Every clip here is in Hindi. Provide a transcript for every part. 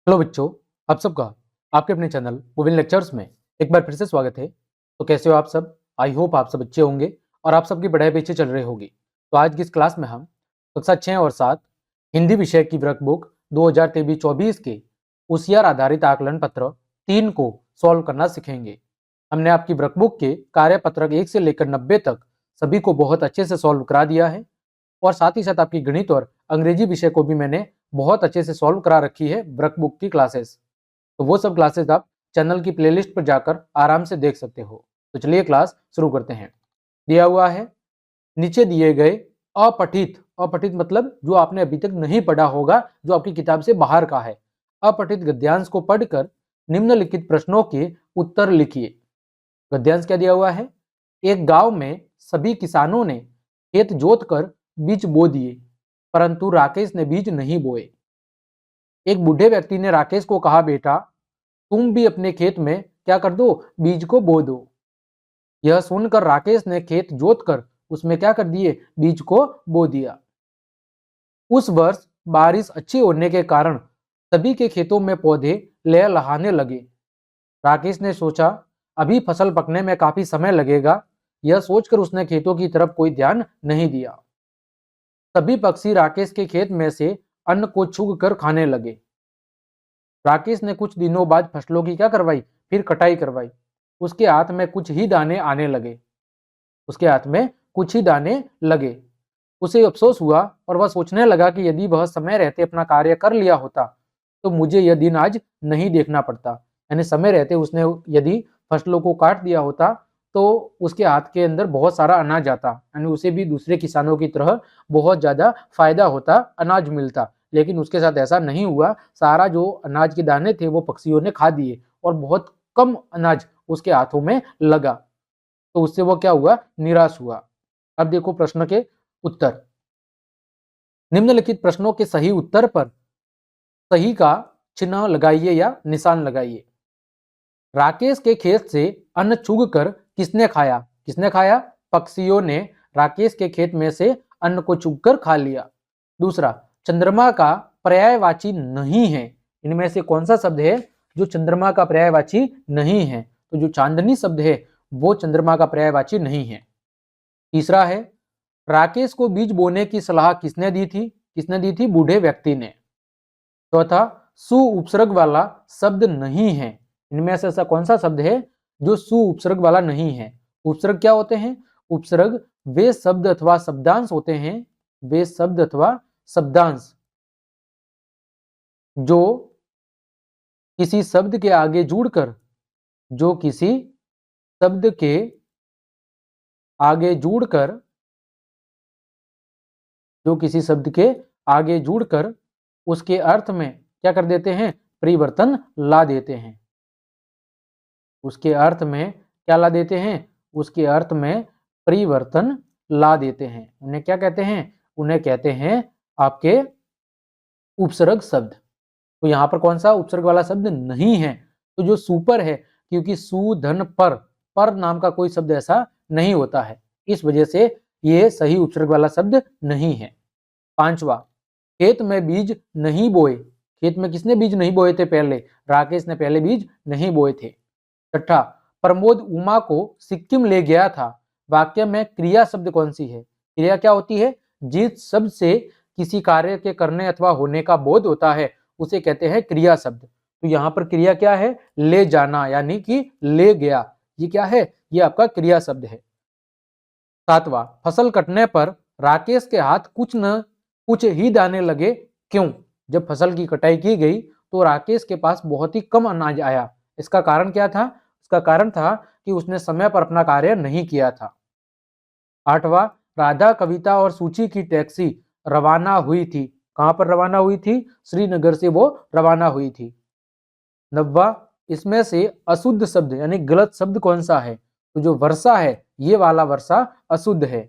हेलो बच्चों, आप सबका आपके अपने चैनल विभिन्न लेक्चर्स में एक बार फिर से स्वागत है। तो कैसे हो आप सब? आई होप आप सब अच्छे होंगे और आप सबकी पढ़ाई भी अच्छी चल रही होगी। तो आज की इस क्लास में हम कक्षा 6 और 7 हिंदी विषय की वर्कबुक 2023-24 के होशियार आधारित आकलन पत्र 3 को सॉल्व करना सीखेंगे। हमने आपकी वर्कबुक के कार्य पत्रक 1 से लेकर 90 तक सभी को बहुत अच्छे से सॉल्व करा दिया है और साथ ही साथ आपकी गणित और अंग्रेजी विषय को भी मैंने बहुत अच्छे से सॉल्व करा रखी है वर्कबुक की क्लासेस। तो वो सब क्लासेस आप चैनल की प्लेलिस्ट पर जाकर आराम से देख सकते हो। तो चलिए क्लास शुरू करते हैं। दिया हुआ है नीचे दिए गए अपठित अपठित मतलब जो आपने अभी तक नहीं पढ़ा होगा, जो आपकी किताब से बाहर का है। अपठित गद्यांश को पढ़कर निम्नलिखित प्रश्नों के उत्तर लिखिए। गद्यांश क्या दिया हुआ है? एक गांव में सभी किसानों ने खेत जोतकर बीज बो दिए, परंतु राकेश ने बीज नहीं बोए। एक बूढ़े व्यक्ति ने राकेश को कहा, बेटा तुम भी अपने खेत में क्या कर दो, बीज को बो दो। यह सुनकर राकेश ने खेत जोतकर उसमें क्या कर दिए, बीज को बो दिया। उस वर्ष बारिश अच्छी होने के कारण सभी के खेतों में पौधे लहलहाने लगे। राकेश ने सोचा अभी फसल पकने में काफी समय लगेगा। यह सोचकर उसने खेतों की तरफ कोई ध्यान नहीं दिया। सभी पक्षी राकेश के खेत में से अन्न को छुग कर खाने लगे। राकेश ने कुछ दिनों बाद फसलों की क्या करवाई, फिर कटाई करवाई। उसके हाथ में कुछ ही दाने आने लगे। उसके हाथ में कुछ ही दाने लगे। उसे अफसोस हुआ और वह सोचने लगा कि यदि वह समय रहते अपना कार्य कर लिया होता तो मुझे यह दिन आज नहीं देखना पड़ता। यानी समय रहते उसने यदि फसलों को काट दिया होता तो उसके हाथ के अंदर बहुत सारा अनाज आता, यानी उसे भी दूसरे किसानों की तरह बहुत ज्यादा फायदा होता, अनाज मिलता। लेकिन उसके साथ ऐसा नहीं हुआ। सारा जो अनाज के दाने थे वो पक्षियों ने खा दिए और बहुत कम अनाज उसके हाथों में लगा। तो उससे वो क्या हुआ, निराश हुआ। अब देखो प्रश्न के उत्तर। निम्नलिखित प्रश्नों के सही उत्तर पर सही का चिन्ह लगाइए या निशान लगाइए। राकेश के खेत से अन्न चुग कर किसने खाया? किसने खाया? पक्षियों ने राकेश के खेत में से अन्न को चुग कर खा लिया। दूसरा, चंद्रमा का पर्यायवाची नहीं है। इनमें से कौन सा शब्द है जो चंद्रमा का पर्यायवाची नहीं है? तो जो चांदनी शब्द है वो चंद्रमा का पर्यायवाची नहीं है। तीसरा है, राकेश को बीज बोने की सलाह किसने दी थी? किसने दी थी? बूढ़े व्यक्ति ने। चौथा, सु उपसर्ग वाला शब्द नहीं है। इनमें से ऐसा कौन सा शब्द है जो सु उपसर्ग वाला नहीं है? उपसर्ग क्या होते हैं? उपसर्ग वे शब्द अथवा शब्दांश होते हैं, वे शब्द अथवा शब्दांश जो किसी शब्द के आगे जुड़कर, जो किसी शब्द के आगे जुड़कर, जो किसी शब्द के आगे जुड़कर उसके अर्थ में क्या कर देते हैं, परिवर्तन ला देते हैं। उसके अर्थ में क्या ला देते हैं? उसके अर्थ में परिवर्तन ला देते हैं। उन्हें क्या कहते हैं? उन्हें कहते हैं आपके उपसर्ग शब्द। तो यहां पर कौन सा उपसर्ग वाला शब्द नहीं है? तो जो सुपर है, क्योंकि सु धन पर नाम का कोई शब्द ऐसा नहीं होता है, इस वजह से ये सही उपसर्ग वाला शब्द नहीं है। पांचवा, खेत में बीज नहीं बोए। खेत में किसने बीज नहीं बोए थे? पहले राकेश ने पहले बीज नहीं बोए थे। छठा, प्रमोद उमा को सिक्किम ले गया था। वाक्य में क्रिया शब्द कौन सी है? क्रिया क्या होती है? जिस शब्द से किसी कार्य के करने अथवा होने का बोध होता है उसे कहते हैं क्रिया शब्द। तो यहाँ पर क्रिया क्या है? ले जाना, यानी कि ले गया। ये क्या है? ये आपका क्रिया शब्द है। सातवां, फसल कटने पर राकेश के हाथ कुछ ही दाने लगे। क्यों? जब फसल की कटाई की गई तो राकेश के पास बहुत ही कम अनाज आया। इसका कारण क्या था? इसका कारण था कि उसने समय पर अपना कार्य नहीं किया था। आठवां, राधा, कविता और सूची की टैक्सी रवाना हुई थी। कहां पर रवाना हुई थी? श्रीनगर से वो रवाना हुई थी। नब्बा, इसमें से अशुद्ध शब्द यानी गलत शब्द कौन सा है? तो जो वर्षा है ये वाला वर्षा अशुद्ध है।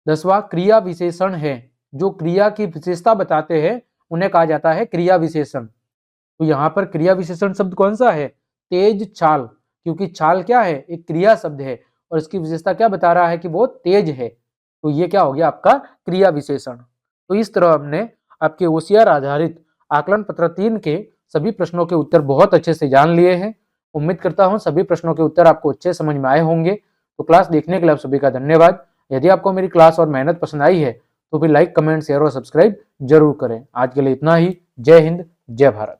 दसवां, क्रिया विशेषण है। जो क्रिया की विशेषता बताते हैं उन्हें कहा जाता है क्रिया विशेषण। तो यहाँ पर क्रिया विशेषण शब्द कौन सा है? तेज छाल, क्योंकि छाल क्या है? एक क्रिया शब्द है और इसकी विशेषता क्या बता रहा है कि वो तेज है। तो ये क्या हो गया आपका क्रिया विशेषण। तो इस तरह हमने आपके होशियार आधारित आकलन पत्र 3 के सभी प्रश्नों के उत्तर बहुत अच्छे से जान लिए हैं। उम्मीद करता हूँ सभी प्रश्नों के उत्तर आपको अच्छे समझ में आए होंगे। तो क्लास देखने के लिए आप सभी का धन्यवाद। यदि आपको मेरी क्लास और मेहनत पसंद आई है तो भी लाइक, कमेंट, शेयर और सब्सक्राइब जरूर करें। आज के लिए इतना ही। जय हिंद, जय भारत।